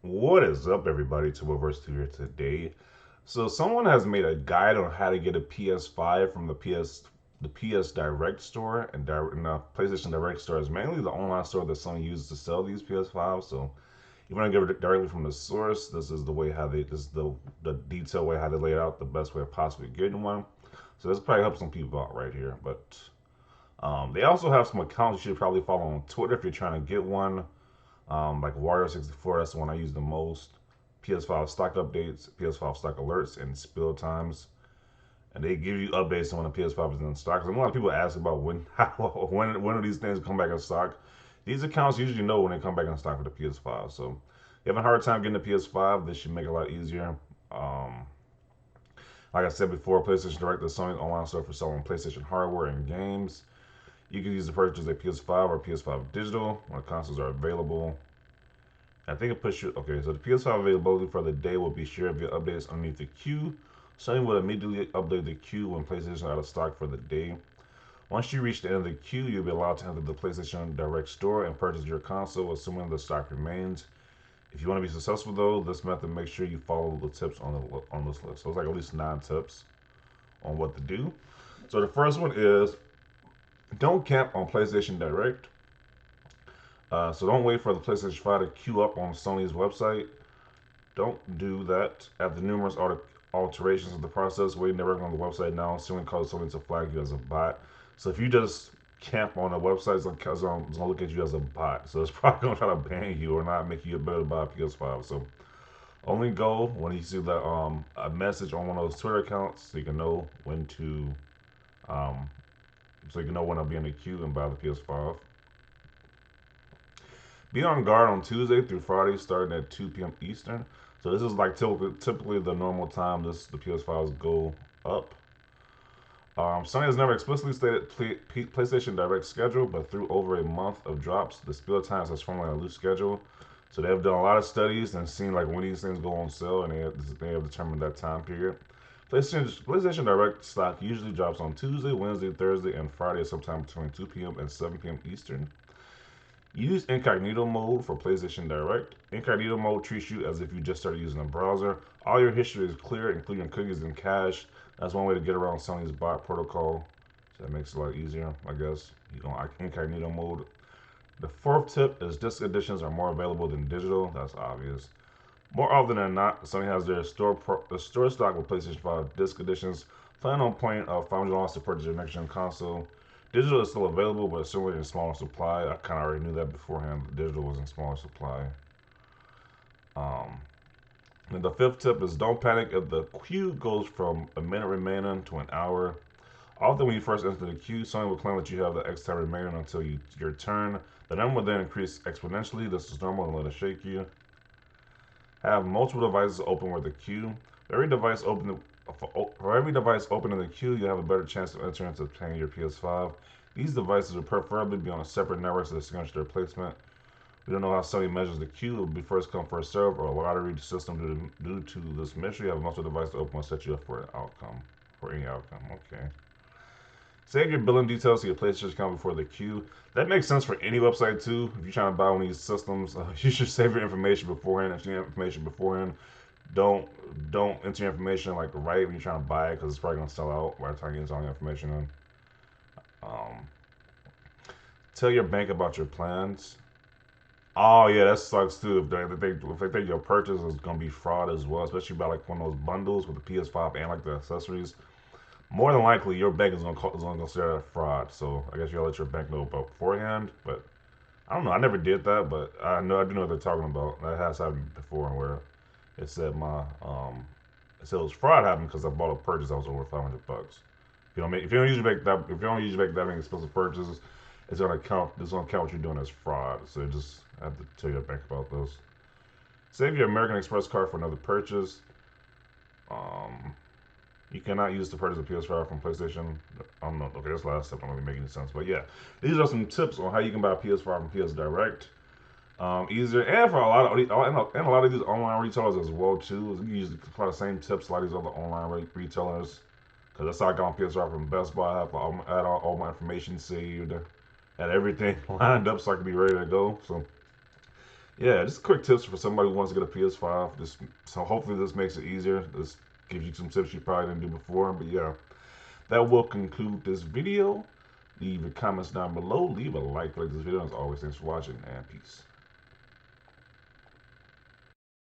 What is up, everybody? To here today. So, someone has made a guide on how to get a PS5 from the PS Direct store, and the PlayStation Direct store is mainly the online store that Sony uses to sell these PS5s. So, you want to get it directly from the source. This is the way how they this is the detailed way how they lay it out, the best way of possibly getting one. So this probably helps some people out right here. But they also have some accounts you should probably follow on Twitter if you're trying to get one. Like Wario64, that's the one I use the most. PS5 stock updates, PS5 stock alerts, and spill times. And they give you updates on when the PS5 is in stock. Because a lot of people ask about when do these things come back in stock. These accounts usually know when they come back in stock for the PS5. So if you have a hard time getting the PS5, this should make it a lot easier. Um, like I said before, PlayStation Direct is Sony's online store for selling PlayStation hardware and games. You can use to purchase a PS5 or PS5 digital when consoles are available. I think it puts you. Okay, so the PS5 availability for the day will be shared via updates underneath the queue. Sony will immediately update the queue when PlayStation are out of stock for the day. Once you reach the end of the queue, you'll be allowed to enter the PlayStation Direct store and purchase your console, assuming the stock remains. If you want to be successful, though, this method make sure you follow the tips on this list. So it's like at least 9 tips on what to do. So the first one is don't camp on PlayStation Direct. So don't wait for the PlayStation 5 to queue up on Sony's website. Don't do that. After numerous alterations of the process, waiting directly on the website now soon causes Sony to flag you as a bot. So if you just camp on a website, it's gonna look at you as a bot. So it's probably gonna try to ban you or not make you able to buy a PS5. So only go when you see the a message on one of those Twitter accounts, so you can know when to um so you can know when I'll be in the queue and buy the PS5. Be on guard on Tuesday through Friday, starting at 2 p.m. Eastern. So this is like typically the normal time the PS5s go up. Sony has never explicitly stated PlayStation Direct schedule, but through over a month of drops, the Spiel Times has formally a loose schedule. So they have done a lot of studies and seen like when these things go on sale, and they have determined that time period. PlayStation Direct stock usually drops on Tuesday, Wednesday, Thursday, and Friday sometime between 2 p.m. and 7 p.m. Eastern. Use incognito mode for PlayStation Direct. Incognito mode treats you as if you just started using a browser. All your history is clear, including cookies and cache. That's one way to get around Sony's bot protocol. So that makes it a lot easier, I guess. You go incognito mode. The fourth tip is disc editions are more available than digital. That's obvious. More often than not, Sony has their store stock with PlayStation 5 disc editions. Plan on paying $500 to purchase your next gen console. Digital is still available, but it's still in smaller supply. I kind of already knew that beforehand. Digital was in smaller supply. Um, and the fifth tip is don't panic if the queue goes from a minute remaining to an hour. Often when you first enter the queue, Sony will claim that you have the X time remaining until your turn. The number will then increase exponentially. This is normal and let it shake you. Have multiple devices open with the queue. For every device open in the queue, you have a better chance of entering to obtain your PS5. These devices would preferably be on a separate network to distinguish their placement. We don't know how Sony measures the queue. It will be first come, first serve, or a lottery system due to this mystery. Have multiple devices open will set you up for any outcome. Okay. Save your billing details to your PlayStation account before the queue. That makes sense for any website too. If you're trying to buy one of these systems, you should save your information beforehand. Enter your information beforehand. Don't don't enter your information like right when you're trying to buy it because it's probably gonna sell out by the time you enter all your information in. Um, Tell your bank about your plans. Oh yeah, that sucks too. If they think your purchase is gonna be fraud as well, especially about like one of those bundles with the PS5 and like the accessories. More than likely, your bank is gonna consider that fraud. So I guess you gotta let your bank know about beforehand. But I don't know. I never did that, but I do know what they're talking about. That has happened before, where it said it said it was fraud happened because I bought a purchase that was over $500. If you don't usually make that many expensive purchases, it's gonna count what you're doing as fraud. So just I have to tell your bank about those. Save your American Express card for another purchase. Um, you cannot use to purchase a PS5 from PlayStation. I don't know. Okay, that's the last step. Don't really make any sense. But yeah, these are some tips on how you can buy a PS5 from PS Direct. Easier and for a lot of and a lot of these online retailers as well too. You use apply the same tips a lot of these other online retailers. Cause that's how I got on PS5 from Best Buy. I had all my information saved, had everything lined up so I could be ready to go. So Yeah, just quick tips for somebody who wants to get a PS5. Just so hopefully this makes it easier. This gives you some tips you probably didn't do before. But yeah, that will conclude this video. Leave your comments down below. Leave a like this video. As always, thanks for watching and peace.